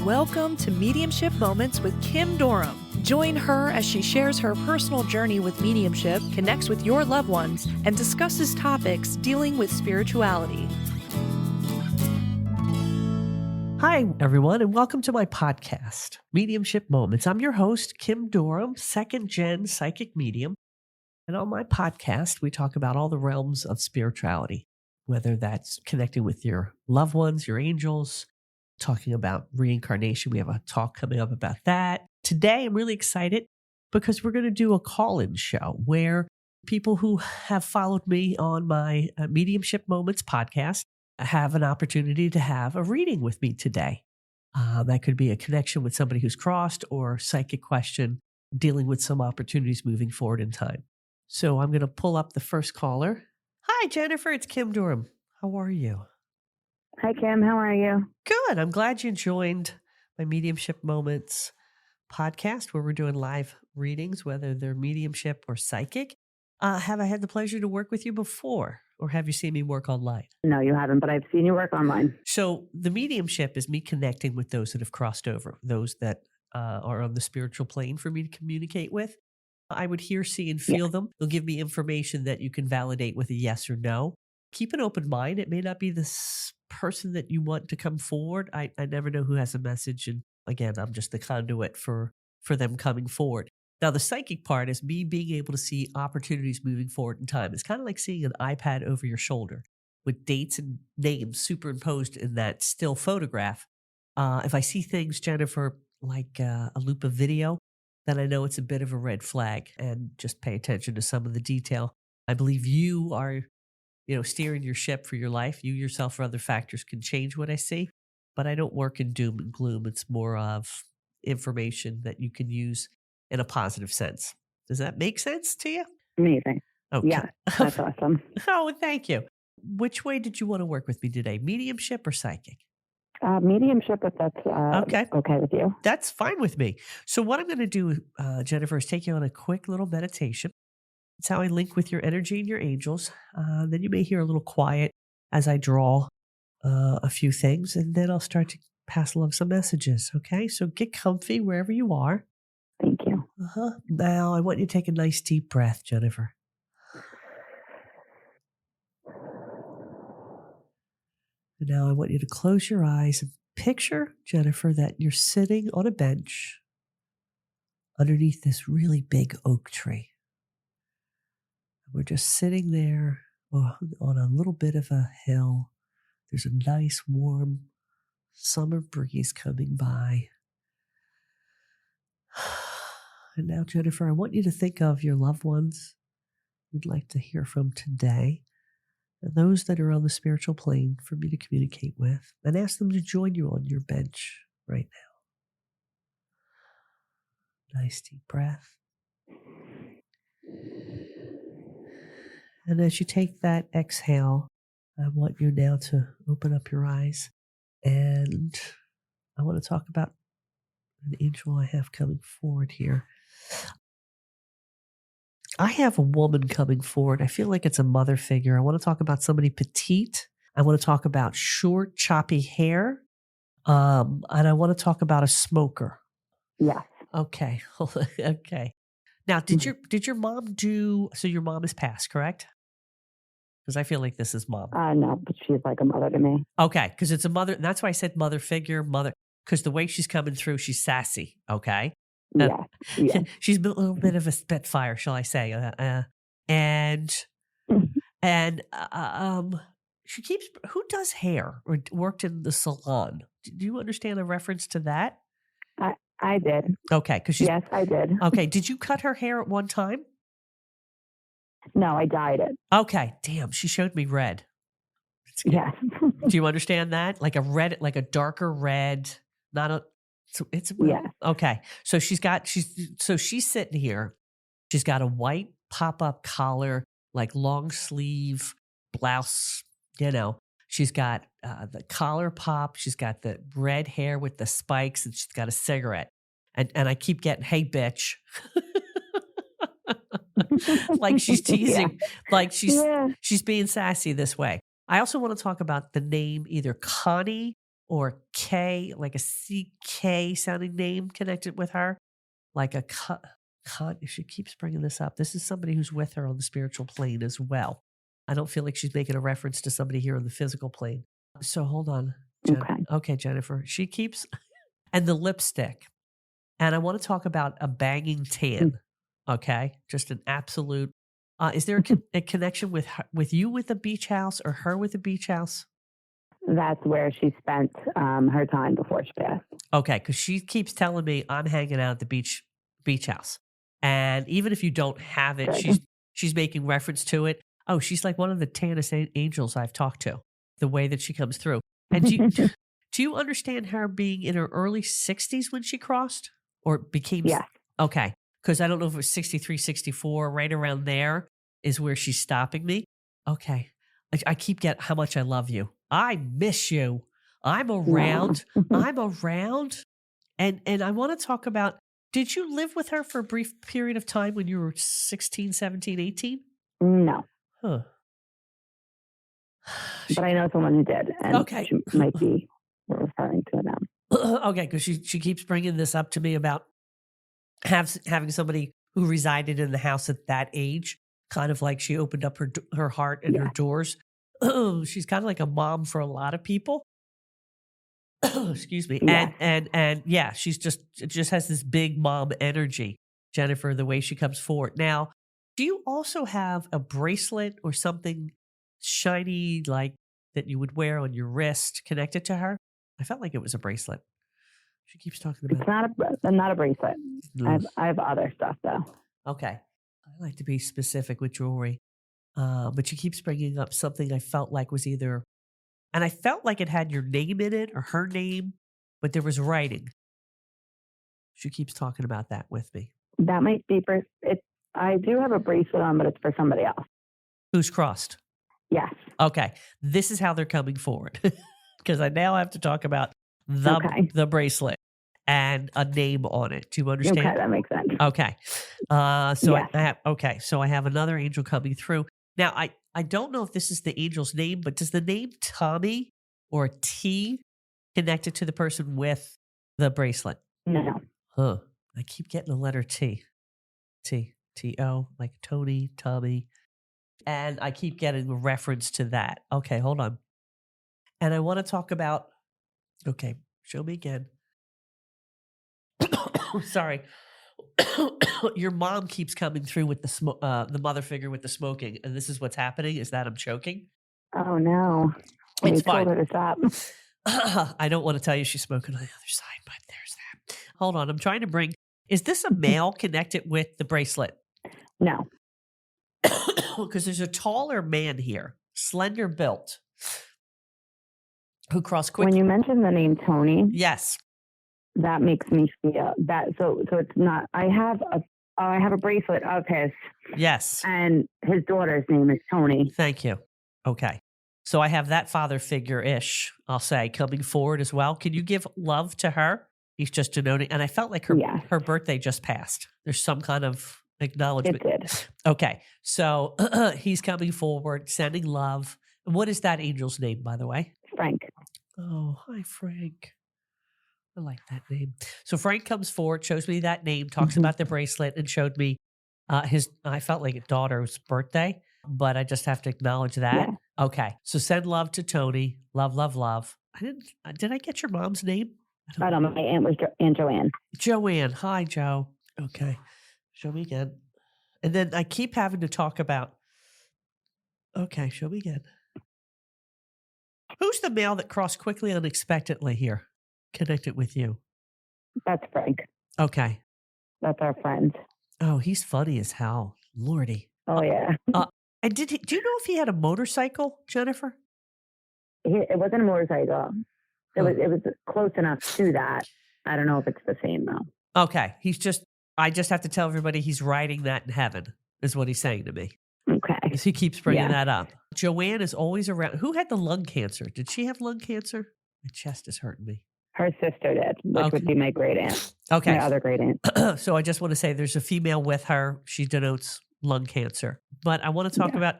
Welcome to Mediumship Moments with Kim Dorham. Join her as she shares her personal journey with mediumship, connects with your loved ones, and discusses topics dealing with spirituality. Hi, everyone, and welcome to my podcast, Mediumship Moments. I'm your host, Kim Dorham, second-gen psychic medium. And on my podcast, we talk about all the realms of spirituality, whether that's connecting with your loved ones, your angels, talking about reincarnation. We have a talk coming up about that. Today, I'm really excited because we're going to do a call-in show where people who have followed me on my Mediumship Moments podcast have an opportunity to have a reading with me today. That could be a connection with somebody who's crossed or psychic question dealing with some opportunities moving forward in time. So I'm going to pull up the first caller. Hi, Jennifer. It's Kim Dorham. How are you? Hi, Kim. How are you? Good. I'm glad you joined my Mediumship Moments podcast where we're doing live readings, whether they're mediumship or psychic. Have I had the pleasure to work with you before, or have you seen me work online? No, you haven't, but I've seen you work online. So the mediumship is me connecting with those that have crossed over, those that are on the spiritual plane for me to communicate with. I would hear, see, and feel them. They'll give me information that you can validate with a yes or no. Keep an open mind. It may not be this person that you want to come forward. I never know who has a message. And again, I'm just the conduit for them coming forward. Now, the psychic part is me being able to see opportunities moving forward in time. It's kind of like seeing an iPad over your shoulder with dates and names superimposed in that still photograph. If I see things, Jennifer, like a loop of video, then I know it's a bit of a red flag, and just pay attention to some of the detail. I believe you are steering your ship for your life. You yourself or other factors can change what I see, but I don't work in doom and gloom. It's more of information that you can use in a positive sense. Does that make sense to you? Amazing. Okay. Yeah, that's awesome. Oh, thank you. Which way did you want to work with me today? Mediumship or psychic? Mediumship, if that's okay with you. That's fine with me. So what I'm going to do, Jennifer, is take you on a quick little meditation. It's how I link with your energy and your angels. Then you may hear a little quiet as I draw a few things, and then I'll start to pass along some messages. Okay, so get comfy wherever you are. Thank you. Now I want you to take a nice deep breath, Jennifer. And now I want you to close your eyes and picture, Jennifer, that you're sitting on a bench underneath this really big oak tree. We're just sitting there on a little bit of a hill. There's a nice warm summer breeze coming by. And now, Jennifer, I want you to think of your loved ones you'd like to hear from today, and those that are on the spiritual plane for me to communicate with, and ask them to join you on your bench right now. Nice deep breath. And as you take that exhale, I want you now to open up your eyes, and I want to talk about an angel I have coming forward here. I have a woman coming forward. I feel like it's a mother figure. I want to talk about somebody petite. I want to talk about short, choppy hair. And I want to talk about a smoker. Yes. Okay. Okay. Now, did your mom do, so your mom is passed, correct? Because I feel like this is mom. No, but she's like a mother to me. Okay, because it's a mother. And that's why I said mother figure, mother, because the way she's coming through, she's sassy. Okay. Yeah. She's a little bit of a spitfire, shall I say. And she keeps, who does hair or worked in the salon? Do you understand a reference to that? I did. Okay. Yes, I did. Okay. Did you cut her hair at one time? No, I dyed it. Okay. Damn. She showed me red. Yes. Do you understand that? Like a red, like a darker red, not a, so it's, yeah. Okay. So she's sitting here. She's got a white pop-up collar, like long sleeve blouse, she's got the collar pop. She's got the red hair with the spikes, and she's got a cigarette. And I keep getting, hey, bitch. Like she's teasing, like she's being sassy this way. I also want to talk about the name either Connie or K, like a CK sounding name connected with her, like a she keeps bringing this up. This is somebody who's with her on the spiritual plane as well. I don't feel like she's making a reference to somebody here on the physical plane. So hold on. Okay, Jennifer. She keeps, and the lipstick. And I want to talk about a banging tan. Okay. Just an absolute. Is there a connection with her, with you with the beach house or her with the beach house? That's where she spent her time before she passed. Okay. Because she keeps telling me I'm hanging out at the beach house. And even if you don't have it, she's making reference to it. Oh, she's like one of the tannest angels I've talked to, the way that she comes through. And do you understand her being in her early 60s when she crossed or became? Yes. Okay. Because I don't know if it was 63, 64, right around there is where she's stopping me. Okay. I keep getting how much I love you. I miss you. I'm around. I'm around. And I want to talk about, did you live with her for a brief period of time when you were 16, 17, 18? No. Huh. But I know someone who did. And she might be referring to them. Okay, because she keeps bringing this up to me about having somebody who resided in the house at that age, kind of like she opened up her heart and her doors. She's kind of like a mom for a lot of people. Excuse me. Yes. And yeah, she's just has this big mom energy, Jennifer, the way she comes forward. Now, do you also have a bracelet or something shiny like that you would wear on your wrist connected to her? I felt like it was a bracelet. She keeps talking about it's not a bracelet. I have other stuff though. Okay. I like to be specific with jewelry. But she keeps bringing up something I felt like was either, and I felt like it had your name in it or her name, but there was writing. She keeps talking about that with me. That might be for it. I do have a bracelet on, but it's for somebody else. Who's crossed? Yes. Okay. This is how they're coming forward. Because I now have to talk about the bracelet and a name on it. Do you understand? Okay, that makes sense. Okay. Yes. So I have another angel coming through. Now, I don't know if this is the angel's name, but does the name Tommy or T connected to the person with the bracelet? No. Huh. I keep getting the letter T. T-O, like Tony, Tommy. And I keep getting a reference to that. Okay, hold on. And I want to talk about, okay, show me again. Sorry. Your mom keeps coming through with the mother figure with the smoking, and this is what's happening. Is that I'm choking? Oh no! It's fine. Told her to stop. I don't want to tell you she's smoking on the other side, but there's that. Hold on, I'm trying to bring. Is this a male connected with the bracelet? No, because there's a taller man here, slender built, who crossed quickly. When you mentioned the name Tony, yes. That makes me feel that so it's not. I have a bracelet of his. Yes. And his daughter's name is Tony. Thank you. Okay. So I have that father figure-ish, I'll say, coming forward as well. Can you give love to her? He's just denoting, and I felt like her birthday just passed. There's some kind of acknowledgement. It did. Okay. So he's coming forward, sending love. What is that angel's name, by the way? Frank. Oh, hi, Frank. I like that name. So Frank comes forward, shows me that name, talks about the bracelet, and showed me I felt like a daughter's birthday, but I just have to acknowledge that. Yeah. Okay. So send love to Tony. Love, love, love. Did I get your mom's name? I don't know. My aunt was Aunt Joanne. Joanne. Hi, Joe. Okay. Show me again. And then I keep having to talk about, okay, show me again. Who's the male that crossed quickly, unexpectedly here? Connected with you? That's Frank. Okay. That's our friend. Oh, he's funny as hell. Lordy. Oh, yeah. And do you know if he had a motorcycle, Jennifer? It wasn't a motorcycle. It was close enough to that. I don't know if it's the same, though. Okay. I just have to tell everybody he's riding that in heaven, is what he's saying to me. Okay. Because he keeps bringing that up. Joanne is always around. Who had the lung cancer? Did she have lung cancer? My chest is hurting me. Her sister did, which would be my great aunt. Okay. My other great aunt. So I just want to say there's a female with her. She denotes lung cancer. But I want to talk about,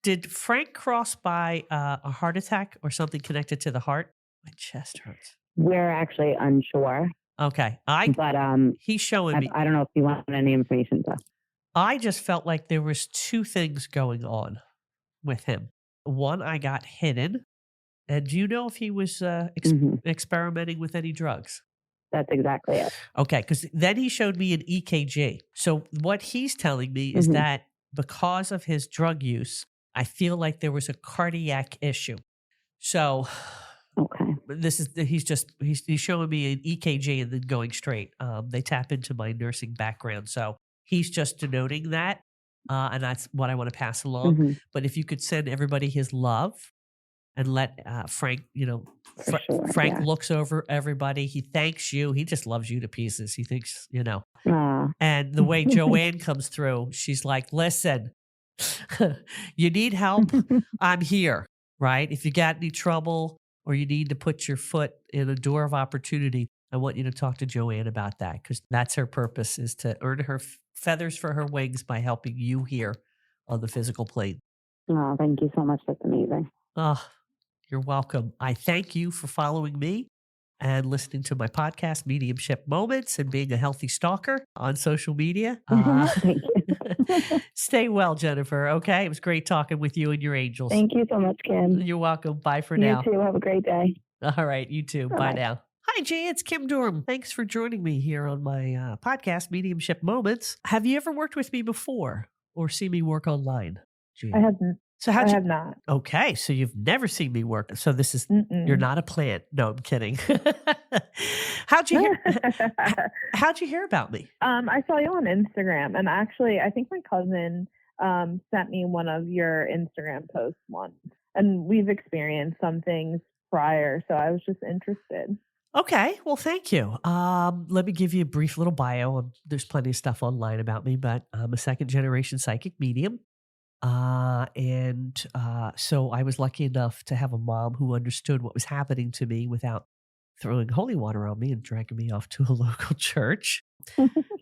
did Frank cross by a heart attack or something connected to the heart? My chest hurts. We're actually unsure, Okay. but He's showing me. I don't know if you want any information. So. I just felt like there was two things going on with him. One, I got hidden. And do you know if he was experimenting with any drugs? That's exactly it. Okay, because then he showed me an EKG. So what he's telling me is that because of his drug use, I feel like there was a cardiac issue. So Okay. he's showing me an EKG and then going straight. They tap into my nursing background, so he's just denoting that, and that's what I want to pass along. But if you could send everybody his love and let Frank, Frank looks over everybody. He thanks you. He just loves you to pieces. He thinks, And the way Joanne comes through, she's like, listen, you need help? I'm here, right? If you got any trouble or you need to put your foot in a door of opportunity, I want you to talk to Joanne about that, because that's her purpose, is to earn her feathers for her wings by helping you here on the physical plane. Oh, thank you so much. That's amazing. Oh, you're welcome. I thank you for following me and listening to my podcast, Mediumship Moments, and being a healthy stalker on social media. Thank you. Stay well, Jennifer. Okay. It was great talking with you and your angels. Thank you so much, Kim. You're welcome. Bye for now. You too. Have a great day. All right. You too. Bye now. Hi, Jay. It's Kim Durham. Thanks for joining me here on my podcast, Mediumship Moments. Have you ever worked with me before or seen me work online, Jay? I haven't. So I have not. Okay, so you've never seen me work. So this is you're not a plant. No, I'm kidding. How'd you hear about me? I saw you on Instagram, and actually, I think my cousin sent me one of your Instagram posts once, and we've experienced some things prior, so I was just interested. Okay, well, thank you. Let me give you a brief little bio. There's plenty of stuff online about me, but I'm a second-generation psychic medium. So I was lucky enough to have a mom who understood what was happening to me without throwing holy water on me and dragging me off to a local church.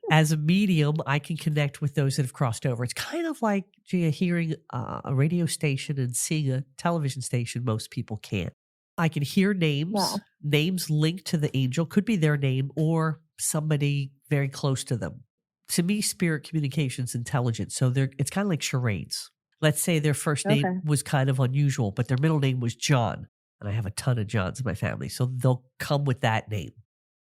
As a medium, I can connect with those that have crossed over. It's kind of like hearing a radio station and seeing a television station. Most people can't. I can hear names, names linked to the angel, could be their name or somebody very close to them. To me, spirit communication's intelligent. So it's kind of like charades. Let's say their first name was kind of unusual, but their middle name was John. And I have a ton of Johns in my family. So they'll come with that name.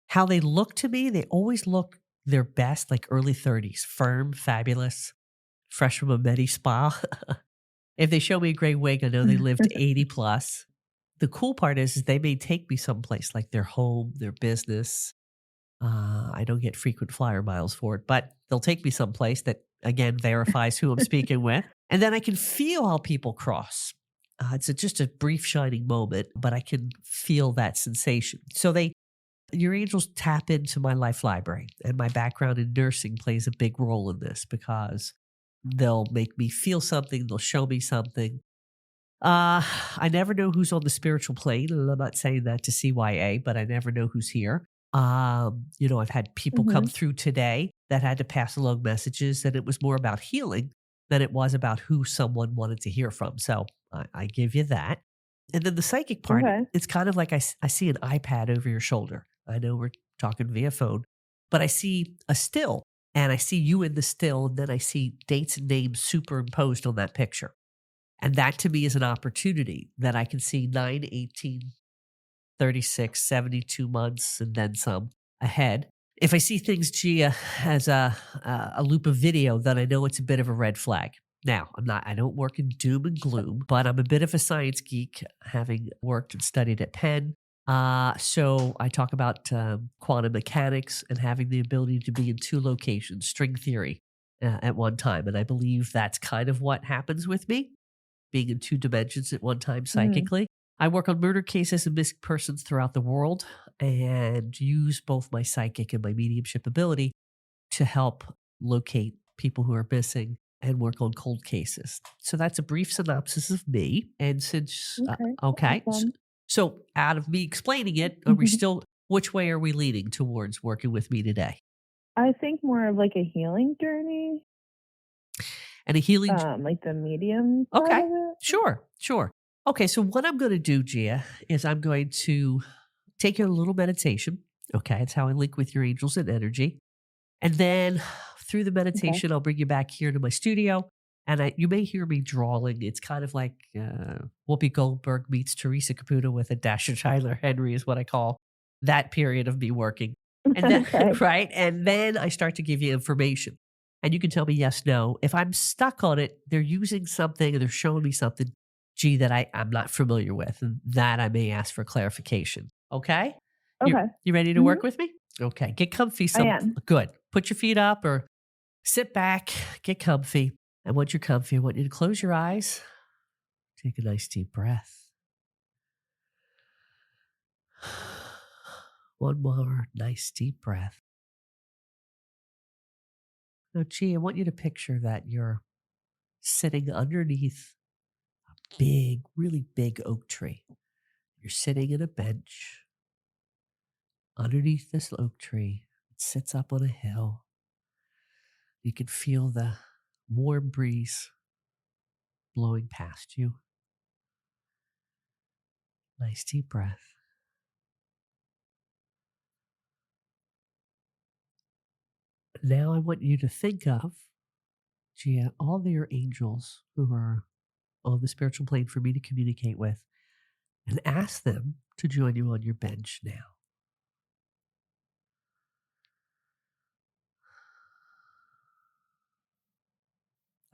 How they look to me, they always look their best, like early 30s, firm, fabulous, fresh from a Medi spa. If they show me a gray wig, I know they lived 80 plus. The cool part is they may take me someplace like their home, their business. I don't get frequent flyer miles for it, but they'll take me someplace that, again, verifies who I'm speaking with. And then I can feel how people cross. It's just a brief shining moment, but I can feel that sensation. So your angels tap into my life library, and my background in nursing plays a big role in this, because they'll make me feel something. They'll show me something. I never know who's on the spiritual plane, and I'm not saying that to CYA, but I never know who's here. I've had people come through today that had to pass along messages, and it was more about healing than it was about who someone wanted to hear from. So I give you that. And then the psychic part, it's kind of like I see an iPad over your shoulder. I know we're talking via phone, but I see a still, and I see you in the still, and then I see dates and names superimposed on that picture. And that to me is an opportunity that I can see 9, 18, 36, 72 months, and then some ahead. If I see things, Gia, as a loop of video, then I know it's a bit of a red flag. Now, I don't work in doom and gloom, but I'm a bit of a science geek, having worked and studied at Penn. So I talk about quantum mechanics and having the ability to be in two locations, string theory, at one time. And I believe that's kind of what happens with me, being in two dimensions at one time psychically. I work on murder cases and missing persons throughout the world, and use both my psychic and my mediumship ability to help locate people who are missing and work on cold cases. So that's a brief synopsis of me. And since, so out of me explaining it, are we still, which way are we leaning towards working with me today? I think more of like a healing journey. And a healing, like the medium. Okay, sure. Okay, so what I'm going to do, Gia, is I'm going to take you on a little meditation. Okay, it's how I link with your angels and energy. And then through the Okay. meditation, I'll bring you back here to my studio. And you may hear me drawing. It's kind of like Whoopi Goldberg meets Teresa Caputo with a dash of Tyler Henry is what I call that period of me working. And then, Okay. right? And then I start to give you information. And you can tell me yes, no. If I'm stuck on it, they're using something and they're showing me something, gee, that I'm not familiar with. And that I may ask for clarification. Okay? Okay. You ready to Mhm. work with me? Okay. Get comfy. I am. Good. Put your feet up or sit back, get comfy. And once you're comfy, I want you to close your eyes. Take a nice deep breath. One more nice deep breath. Now, gee, I want you to picture that you're sitting underneath a big, really big oak tree. You're sitting in a bench underneath this oak tree. It sits up on a hill. You can feel the warm breeze blowing past you. Nice deep breath. Now I want you to think of, Gia, all your angels who are on the spiritual plane for me to communicate with, and ask them to join you on your bench now.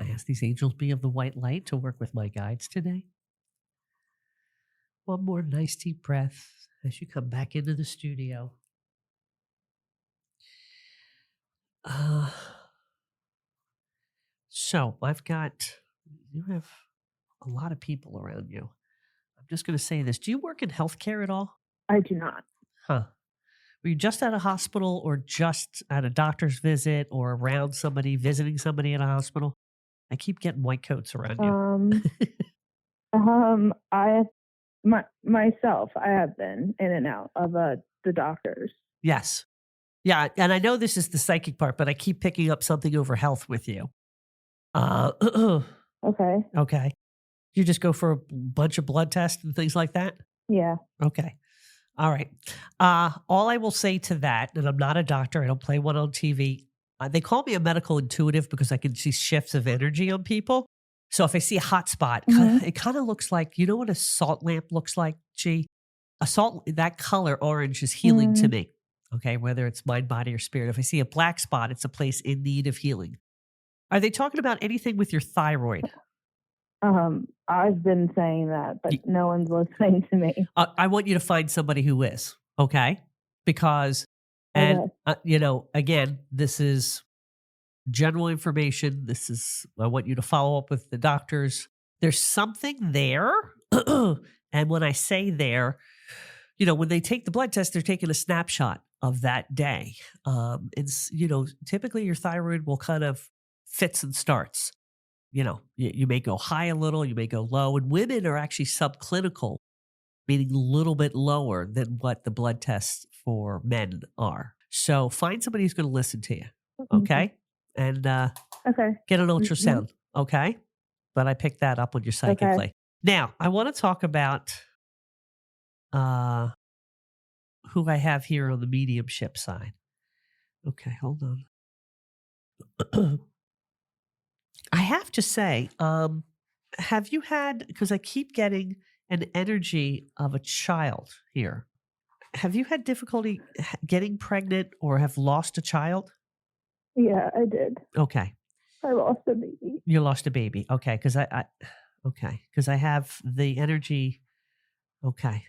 I ask these angels be of the white light to work with my guides today. One more nice deep breath as you come back into the studio. So you have a lot of people around you. I'm just going to say this. Do you work in healthcare at all? I do not. Huh. Were you just at a hospital or just at a doctor's visit or around somebody, visiting somebody at a hospital? I keep getting white coats around you. Myself, I have been in and out of the doctors. Yes. Yeah. And I know this is the psychic part, but I keep picking up something over health with you. Okay. Okay. You just go for a bunch of blood tests and things like that? Yeah. Okay. All right. All I will say to that, and I'm not a doctor, I don't play one on TV. They call me a medical intuitive because I can see shifts of energy on people. So if I see a hot spot, it kind of looks like, you know what a salt lamp looks like, G? A salt, that color orange is healing to me. Okay. Whether it's mind, body, or spirit. If I see a black spot, it's a place in need of healing. Are they talking about anything with your thyroid? I've been saying that, but no one's listening to me. I want you to find somebody who is, okay? Because, and, again, this is general information. I want you to follow up with the doctors. There's something there. And when I say there, when they take the blood test, they're taking a snapshot of that day. It's, typically your thyroid will kind of fits and starts. You may go high a little, you may go low. And women are actually subclinical, meaning a little bit lower than what the blood tests for men are. So find somebody who's going to listen to you, okay? And get an ultrasound, okay? But I picked that up on your psychically. Okay. Now, I want to talk about who I have here on the mediumship side. Okay, hold on. I have to say, have you had, because I keep getting an energy of a child here. Have you had difficulty getting pregnant or have lost a child? Yeah, I did. Okay. I lost a baby. You lost a baby. Okay. Because because I have the energy. Okay.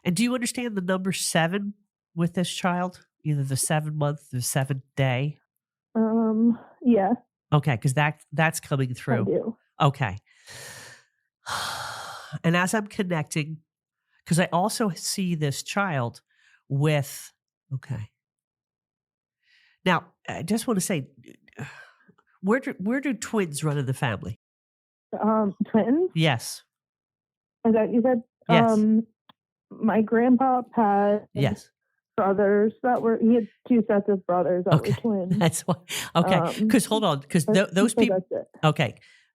And do you understand the number 7 with this child? Either the 7th month, the 7th day? Yeah. Okay, because that's coming through. I do. Okay. And as I'm connecting, because I also see this child with, okay. Now, I just want to say, where do twins run in the family? Twins? Yes. Is that you said? Yes. My grandpa had brothers he had 2 sets of brothers that were twins. That's why. Okay. Because hold on. Because those people. That's it. Okay.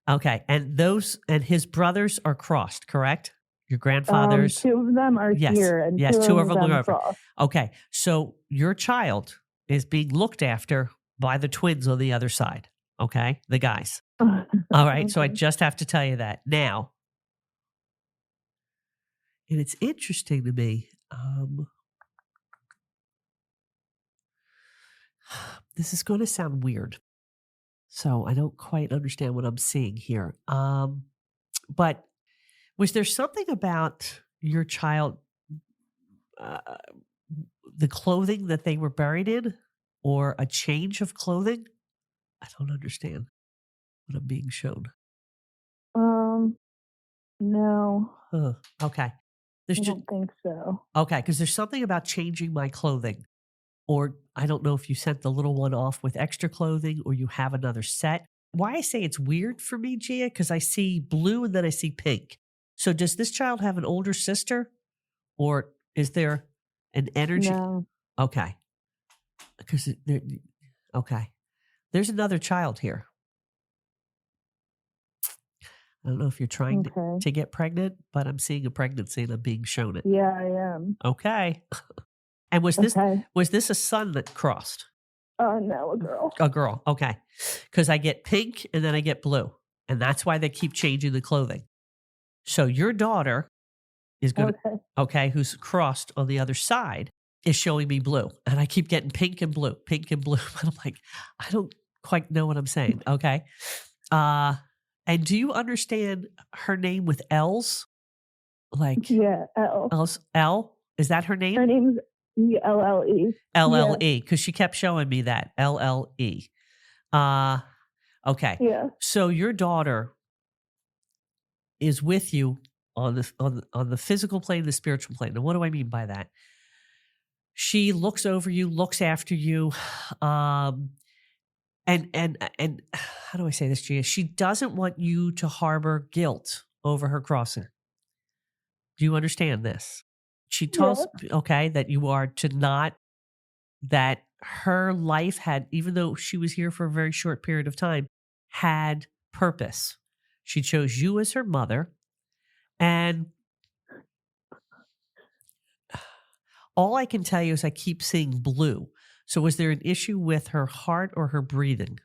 Okay. And his brothers are crossed, correct? Your grandfathers? Two of them are Yes. here, and Yes, two of them are over. crossed. Okay. So your child is being looked after by the twins on the other side. Okay. The guys. All right. So I Okay. just have to tell you that now. And it's interesting to me. This is going to sound weird. So I don't quite understand what I'm seeing here. But was there something about your child, the clothing that they were buried in, or a change of clothing? I don't understand what I'm being shown. No, Okay. I There's just don't think so. okay, because there's something about changing my clothing. Or I don't know if you sent the little one off with extra clothing or you have another set. Why I say it's weird for me, Gia, because I see blue and then I see pink. So does this child have an older sister, or is there an energy? No. Okay. Because okay. There's another child here. I don't know if you're trying Okay. to get pregnant, but I'm seeing a pregnancy and I'm being shown it. Yeah, I am. Okay. And was Okay. this a son that crossed? No, a girl. A girl. Okay. Because I get pink and then I get blue. And that's why they keep changing the clothing. So your daughter is going to, Okay. okay, who's crossed on the other side, is showing me blue. And I keep getting pink and blue, pink and blue. And I'm like, I don't quite know what I'm saying. Okay. And do you understand her name with L's? Like Yeah, L. L? Is that her name? Her name's ELLE. LLE, because she kept showing me that. LLE. Okay. Yeah. So your daughter is with you on the physical plane, the spiritual plane. And what do I mean by that? She looks over you, looks after you, and how do I say this, Gia? She doesn't want you to harbor guilt over her crossing. Do you understand this? She tells okay that you are to not, that her life had, even though she was here for a very short period of time, had purpose. She chose you as her mother. And all I can tell you is I keep seeing blue. So was there an issue with her heart or her breathing?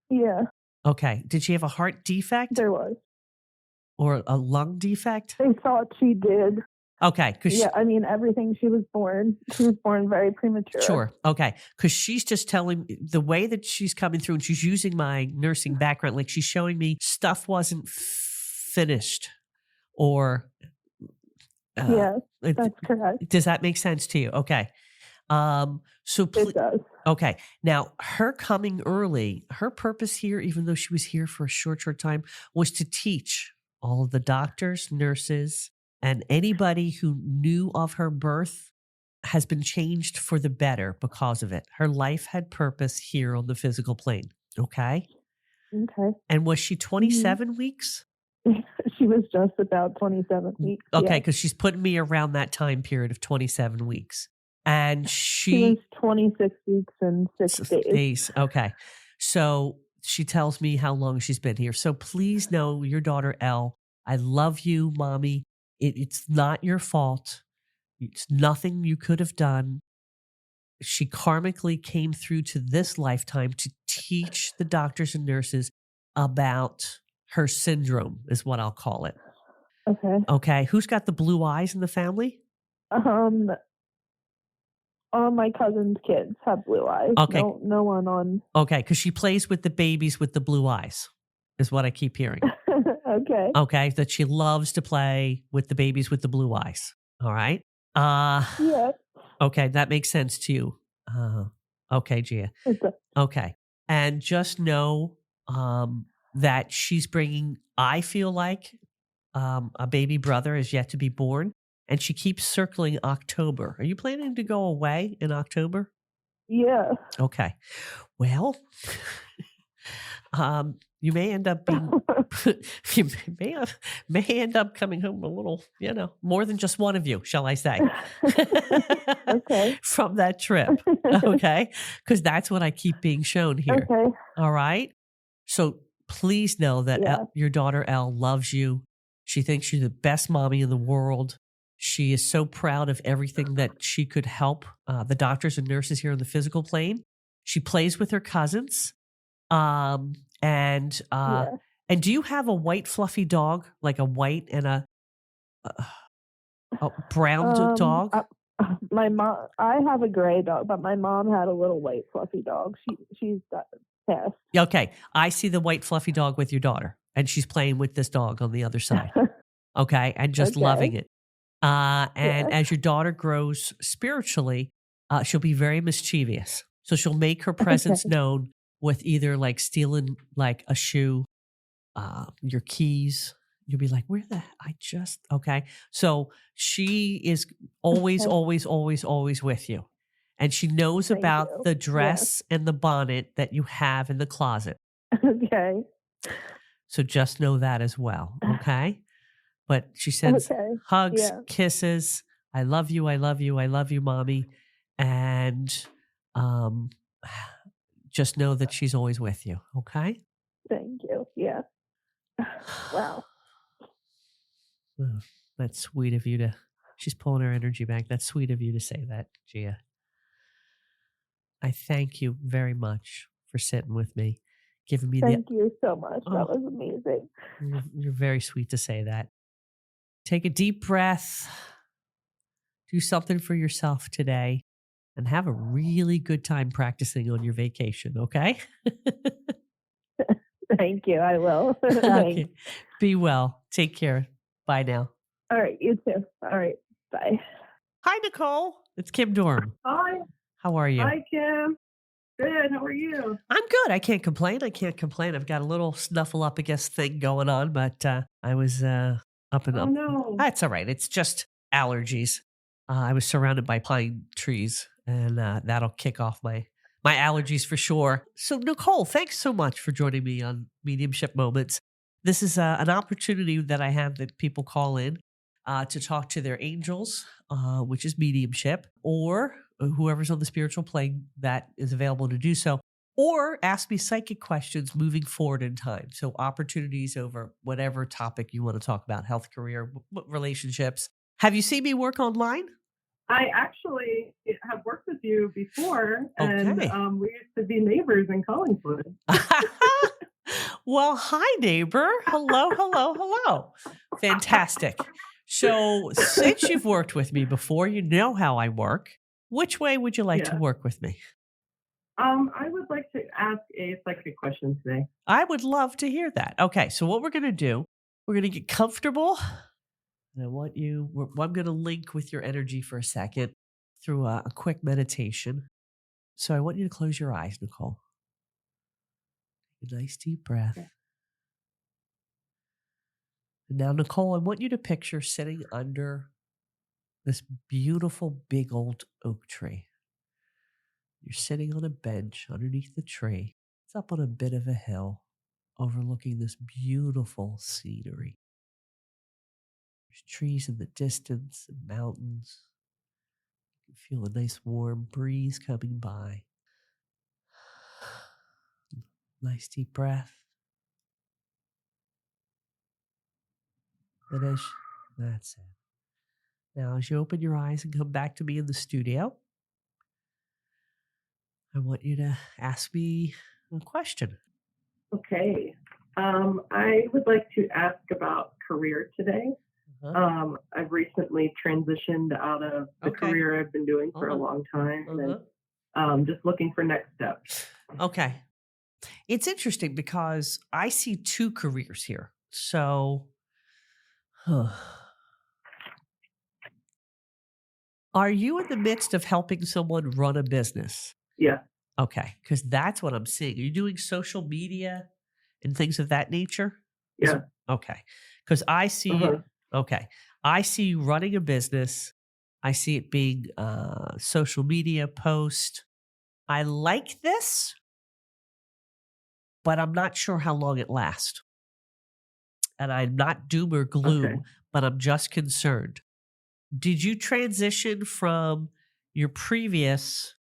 Yeah, Okay. Did she have a heart defect there was. or a lung defect? They thought she did. Okay. Yeah, I mean, everything she was born very premature. Sure. Okay. Because she's just telling the way that she's coming through and she's using my nursing background, like she's showing me stuff wasn't finished or. Yes, that's correct. Does that make sense to you? Okay. So it does. Okay. Now, her coming early, her purpose here, even though she was here for a short time, was to teach all of the doctors, nurses, and anybody who knew of her birth has been changed for the better because of it. Her life had purpose here on the physical plane. Okay. Okay. And was she 27 weeks? She was just about 27 weeks. Okay. Because she's putting me around that time period of 27 weeks. And she was 26 weeks and 6 days. Okay. So she tells me how long she's been here. So please know your daughter, Elle, I love you, Mommy. It's not your fault. It's nothing you could have done. She karmically came through to this lifetime to teach the doctors and nurses about her syndrome, is what I'll call it. Okay. Okay. Who's got the blue eyes in the family? All my cousin's kids have blue eyes. Okay. No one on. Okay. Because she plays with the babies with the blue eyes, is what I keep hearing. Okay. Okay. That she loves to play with the babies with the blue eyes. All right. Yeah. Okay. That makes sense to you. Okay, Gia. Okay. And just know that she's bringing, I feel like, a baby brother is yet to be born. And she keeps circling October. Are you planning to go away in October? Yeah. Okay. Well, you may end up being, you may end up coming home a little, more than just one of you, shall I say? Okay. From that trip. Okay. Because that's what I keep being shown here. Okay. All right. So please know that Yeah. your daughter Elle loves you. She thinks you're the best mommy in the world. She is so proud of everything that she could help the doctors and nurses here on the physical plane. She plays with her cousins. And Yeah. do you have a white fluffy dog, like a white and a brown dog? My mom, I have a gray dog, but my mom had a little white fluffy dog. She's got pissed. Okay, I see the white fluffy dog with your daughter, and she's playing with this dog on the other side. Okay, and just loving it. And as your daughter grows spiritually, she'll be very mischievous. So she'll make her presence known with either like stealing like a shoe, your keys. You'll be like, okay. So she is always, always, always, always with you. And she knows Thank about you. the dress and the bonnet that you have in the closet. Okay. So just know that as well. Okay. But she sends hugs, kisses. I love you. I love you. I love you, mommy. And just know that she's always with you. Okay. Thank you. Yeah. Wow. Oh, that's sweet of you to, she's pulling her energy back. That's sweet of you to say that, Gia. I thank you very much for sitting with me, giving me Thank you so much. Oh. That was amazing. You're very sweet to say that. Take a deep breath. Do something for yourself today and have a really good time practicing on your vacation, okay? Thank you. I will. Okay. Be well. Take care. Bye now. All right. You too. All right. Bye. Hi, Nicole. It's Kim Dorham. Hi. How are you? Hi, Kim. Good. How are you? I'm good. I can't complain. I've got a little snuffle up against thing going on, but I was up and up. Oh, no. That's all right. It's just allergies. I was surrounded by pine trees, and that'll kick off my allergies for sure. So, Nicole, thanks so much for joining me on Mediumship Moments. This is an opportunity that I have that people call in to talk to their angels, which is mediumship, or whoever's on the spiritual plane that is available to do so, or ask me psychic questions moving forward in time. So opportunities over whatever topic you want to talk about, health, career, relationships. Have you seen me work online? I actually have worked with you before, and Okay. we used to be neighbors in Collingwood. Well, hi, neighbor. Hello, hello, hello. Fantastic. So since you've worked with me before, you know how I work. Which way would you like to work with me? I would like to ask a psychic question today. I would love to hear that. Okay, so what we're going to do, we're going to get comfortable. And I'm going to link with your energy for a second through a quick meditation. So I want you to close your eyes, Nicole. Take a nice deep breath. Okay. And now, Nicole, I want you to picture sitting under this beautiful big old oak tree. You're sitting on a bench underneath the tree. It's up on a bit of a hill overlooking this beautiful scenery. There's trees in the distance and mountains. You can feel a nice warm breeze coming by. Nice deep breath. And that's it. Now, as you open your eyes and come back to me in the studio, I want you to ask me a question. Okay. I would like to ask about career today. Uh-huh. I've recently transitioned out of the career I've been doing for a long time, and just looking for next steps. Okay. It's interesting because I see two careers here. So, are you in the midst of helping someone run a business? Yeah. Okay, because that's what I'm seeing. Are you doing social media and things of that nature? Yeah. Okay, because I see you. Okay, I see you running a business. I see it being social media post. I like this, but I'm not sure how long it lasts. And I'm not doom or gloom, but I'm just concerned. Did you transition from your previous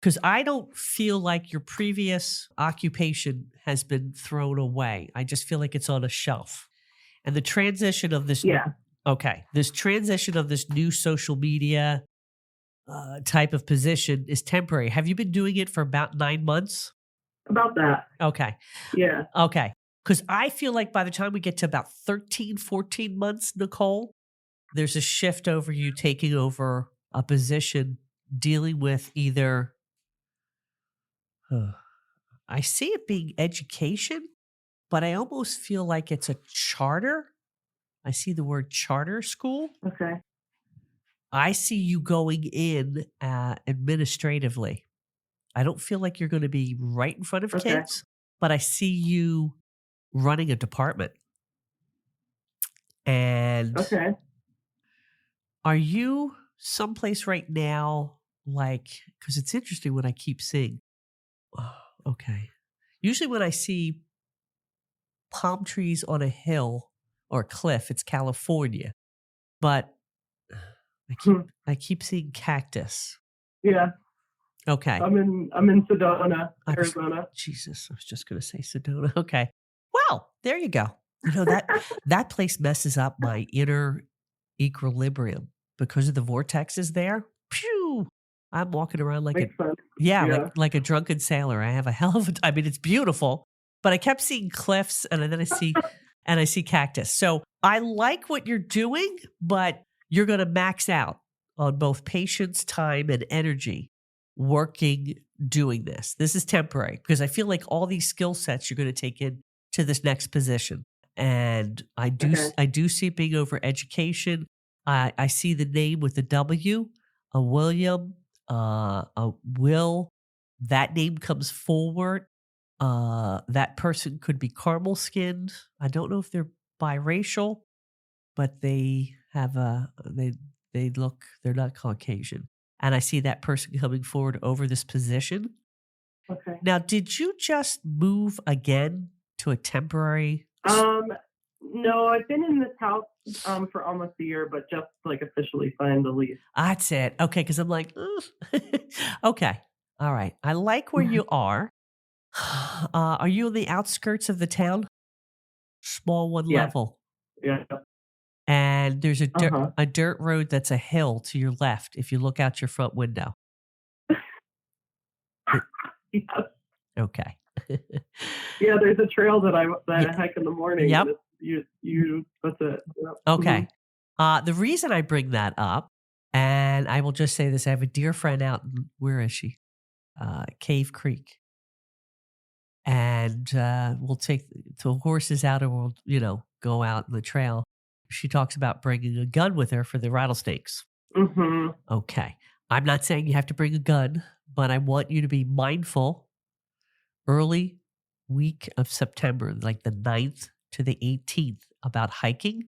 Because I don't feel like your previous occupation has been thrown away. I just feel like it's on a shelf. And the transition of this, this transition of this new social media type of position is temporary. Have you been doing it for about 9 months? About that. Okay. Yeah. Okay. Because I feel like by the time we get to about 13, 14 months, Nicole, there's a shift over you taking over a position dealing with either, I see it being education, but I almost feel like it's a charter. I see the word charter school. Okay. I see you going in administratively. I don't feel like you're going to be right in front of kids, but I see you running a department. And are you someplace right now, like, because it's interesting when I keep seeing, usually when I see palm trees on a hill or a cliff, it's California, but I keep seeing cactus. Yeah. Okay. I'm in Sedona, Arizona. Jesus, I was just going to say Sedona. Okay. Well, there you go. You know, that place messes up my inner equilibrium because of the vortexes there. Phew. I'm walking around like like a drunken sailor. I have a hell of a I mean, it's beautiful, but I kept seeing cliffs and then I see cactus. So I like what you're doing, but you're going to max out on both patience, time, and energy working doing this. This is temporary because I feel like all these skill sets you're going to take in to this next position. And I do see it being over education. I see the name with the W, a William, a Will. That name comes forward. That person could be caramel skinned. I don't know if they're biracial, but they have they're not Caucasian. And I see that person coming forward over this position. Okay. Now, did you just move again to a temporary? No, I've been in this house for almost a year, but just like officially signed the lease. That's it. Okay, because I'm like, okay, all right. I like where you are. Are you on the outskirts of the town? Small one level. Yeah. And there's a dirt road that's a hill to your left if you look out your front window. Yes. Okay. Yeah, there's a trail that I hike in the morning. Yep. That's it. Yep. Okay. The reason I bring that up, and I will just say this, I have a dear friend out in, where is she? Cave Creek. And we'll take the horses out and we'll, go out in the trail. She talks about bringing a gun with her for the rattlesnakes. Mm-hmm. Okay. I'm not saying you have to bring a gun, but I want you to be mindful early week of September, like the 9th to the 18th, about hiking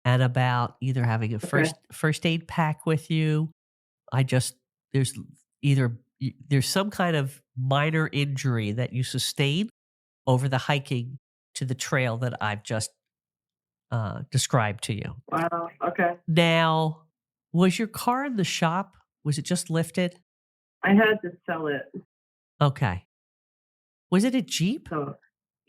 and about either having a first aid pack with you. There's some kind of minor injury that you sustain over the hiking to the trail that I've just described to you. Wow. Okay. Now, was your car in the shop? Was it just lifted? I had to sell it. Okay. Was it a Jeep? So,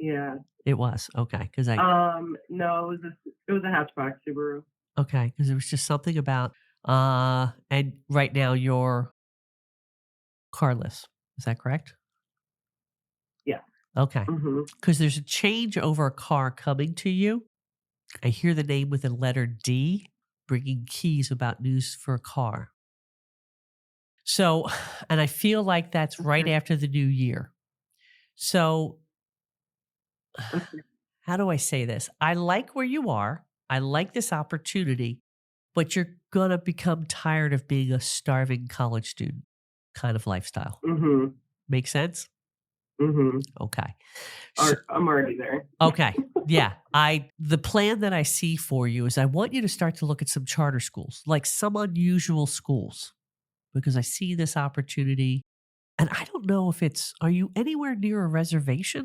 yeah. It was. Okay. Because no, it was a hatchback Subaru. Okay. Because there was just something about, and right now you're carless. Is that correct? Yeah. Okay. Because there's a change over a car coming to you. I hear the name with the letter D, bringing keys about news for a car. So, and I feel like that's right after the new year. So, how do I say this? I like where you are. I like this opportunity, but you're going to become tired of being a starving college student kind of lifestyle. Mm-hmm. Make sense? Mm-hmm. Okay. I'm already there. Okay. Yeah. The plan that I see for you is I want you to start to look at some charter schools, like some unusual schools, because I see this opportunity. And I don't know if are you anywhere near a reservation?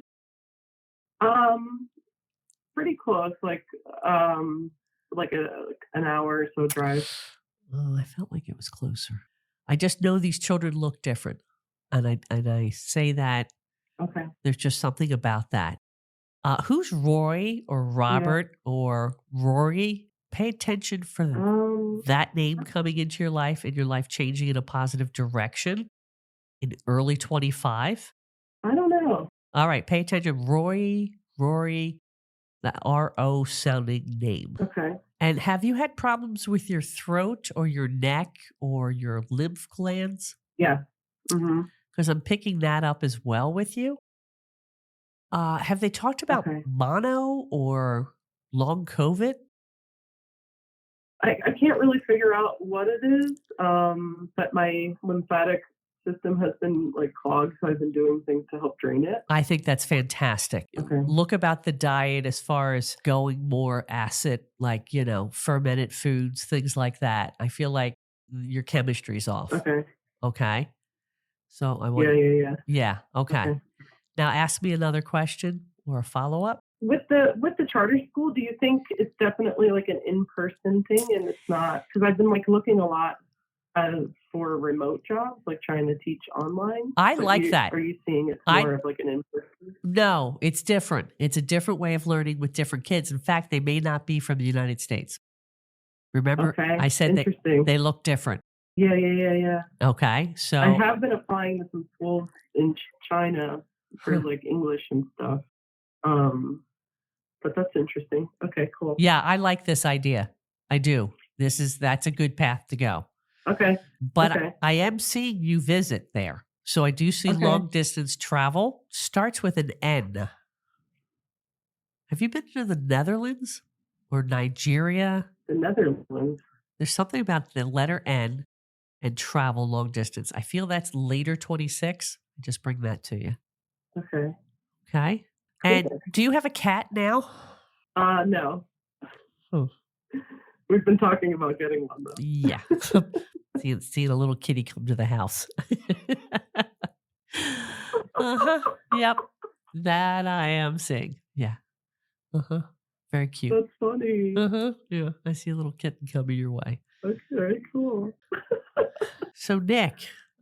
Pretty close, like an hour or so drive. Oh, I felt like it was closer. I just know these children look different. And I say that Okay. there's just something about that. Who's Roy or Yeah. Robert or Rory? Pay attention for that name coming into your life and your life changing in a positive direction in early 25. I don't know. All right, pay attention. Rory, that RO sounding name. Okay. And have you had problems with your throat or your neck or your lymph glands? Yeah. Mm-hmm. Because I'm picking that up as well with you. Have they talked about Okay. mono or long COVID? I can't really figure out what it is, but my lymphatic system has been like clogged, so I've been doing things to help drain it. I think that's fantastic. Okay. Look about the diet as far as going more acid, like, fermented foods, things like that. I feel like your chemistry's off. Okay. Okay. So I want Yeah. Yeah. Okay. Okay. Now ask me another question or a follow-up. With the charter school, do you think it's definitely like an in-person thing, and it's not? Because I've been like looking a lot for remote jobs, like trying to teach online. I like that. Are you seeing it's more of like an in-person? No, it's different. It's a different way of learning with different kids. In fact, they may not be from the United States. Remember, Okay. I said they look different. Yeah. Okay, so I have been applying to some schools in China for like English and stuff. But that's interesting. Okay, cool. Yeah, I like this idea. I do. That's a good path to go. Okay. But okay. I am seeing you visit there. So I do see long distance travel. Starts with an N. Have you been to the Netherlands or Nigeria? The Netherlands. There's something about the letter N and travel long distance. I feel that's later 26. I just bring that to you. Okay. Okay. And do you have a cat now? No. Oh. We've been talking about getting one though. Yeah. seeing a little kitty come to the house. Yep. That I am seeing. Yeah. Very cute. That's funny. Yeah. I see a little kitten coming your way. Okay, cool. So Nick,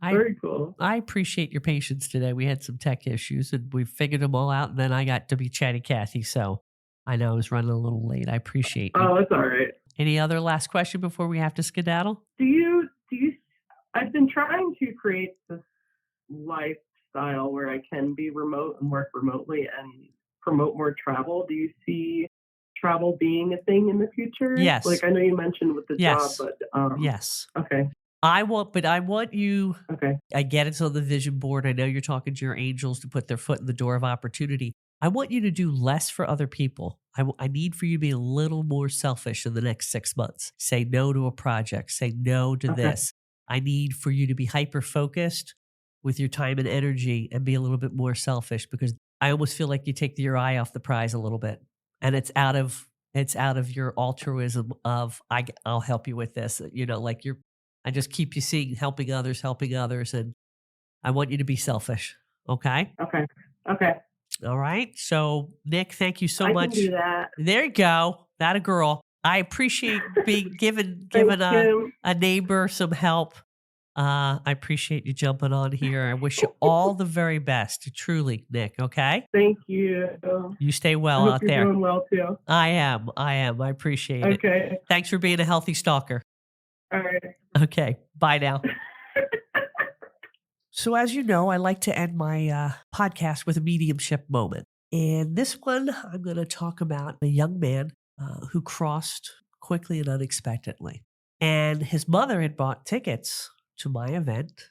very cool. I appreciate your patience today. We had some tech issues and we figured them all out, and then I got to be Chatty Cathy. So I know I was running a little late. I appreciate you. Oh, it's all right. Any other last question before we have to skedaddle? Do you I've been trying to create this lifestyle where I can be remote and work remotely and promote more travel. Do you see travel being a thing in the future? Yes. Like I know you mentioned with the job, but yes. Okay. I want you. Okay. I get it's on the vision board. I know you're talking to your angels to put their foot in the door of opportunity. I want you to do less for other people. I need for you to be a little more selfish in the next 6 months. Say no to a project. Say no to this. I need for you to be hyper-focused with your time and energy and be a little bit more selfish, because I almost feel like you take your eye off the prize a little bit. And it's out of your altruism of, I'll help you with this. I just keep you seeing helping others. And I want you to be selfish. Okay? Okay. All right. So, Nick, thank you so much. I can do that. There you go. That a girl. I appreciate being given a neighbor some help. I appreciate you jumping on here. I wish you all the very best. Truly, Nick. Okay. Thank you. You stay well I hope out you're there. doing well too. I am. I appreciate it. Okay. Thanks for being a healthy stalker. All right. Okay. Bye now. So as you know, I like to end my podcast with a mediumship moment. And this one, I'm going to talk about a young man who crossed quickly and unexpectedly. And his mother had bought tickets to my event,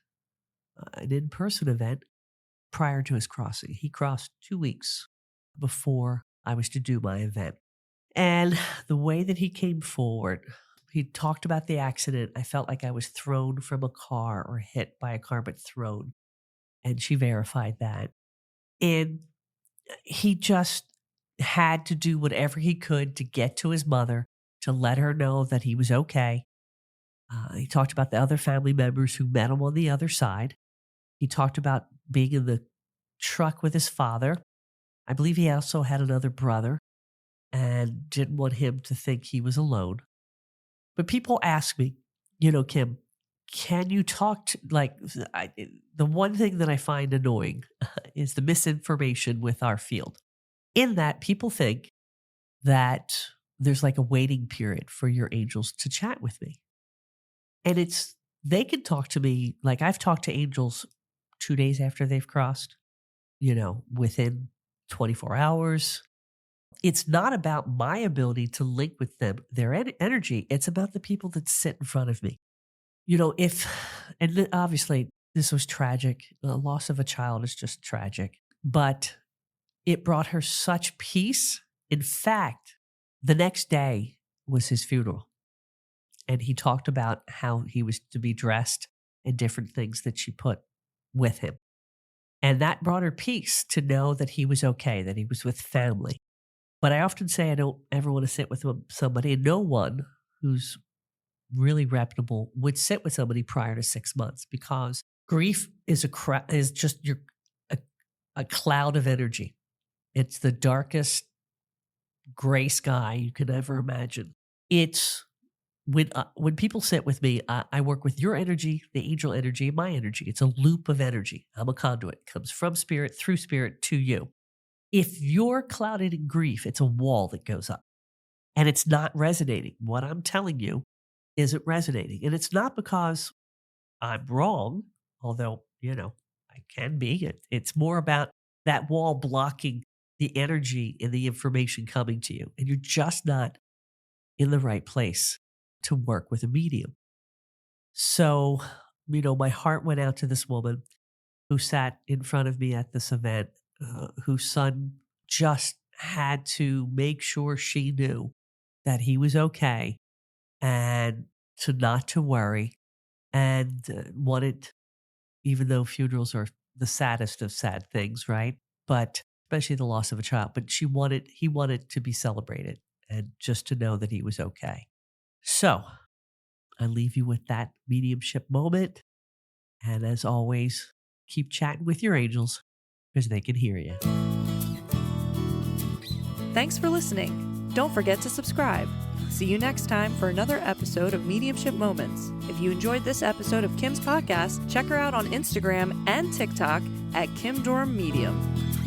an in-person event, prior to his crossing. He crossed 2 weeks before I was to do my event. And the way that he came forward, he talked about the accident. I felt like I was thrown from a car or hit by a car, but thrown. And she verified that. And he just had to do whatever he could to get to his mother, to let her know that he was okay. He talked about the other family members who met him on the other side. He talked about being in the truck with his father. I believe he also had another brother and didn't want him to think he was alone. But people ask me, Kim, can you talk to, like, the one thing that I find annoying is the misinformation with our field, in that people think that there's like a waiting period for your angels to chat with me. And they can talk to me, like I've talked to angels 2 days after they've crossed, within 24 hours. It's not about my ability to link with them, their energy. It's about the people that sit in front of me. Obviously this was tragic. The loss of a child is just tragic, but it brought her such peace. In fact, the next day was his funeral. And he talked about how he was to be dressed and different things that she put with him. And that brought her peace to know that he was okay, that he was with family. But I often say I don't ever want to sit with somebody, and no one who's really reputable would sit with somebody prior to 6 months, because grief is just a cloud of energy. It's the darkest gray sky you could ever imagine. It's when people sit with me, I work with your energy, the angel energy, and my energy. It's a loop of energy. I'm a conduit. It comes from spirit, through spirit, to you. If you're clouded in grief, it's a wall that goes up, and it's not resonating. What I'm telling you isn't resonating. And it's not because I'm wrong, although, I can be. It's more about that wall blocking the energy and the information coming to you. And you're just not in the right place to work with a medium. So, my heart went out to this woman who sat in front of me at this event, whose son just had to make sure she knew that he was okay, and not to worry, and wanted, even though funerals are the saddest of sad things, right? But especially the loss of a child, but he wanted to be celebrated and just to know that he was okay. So I leave you with that mediumship moment. And as always, keep chatting with your angels because they can hear you. Thanks for listening. Don't forget to subscribe. See you next time for another episode of Mediumship Moments. If you enjoyed this episode of Kim's podcast, check her out on Instagram and TikTok at Kim Durham Medium.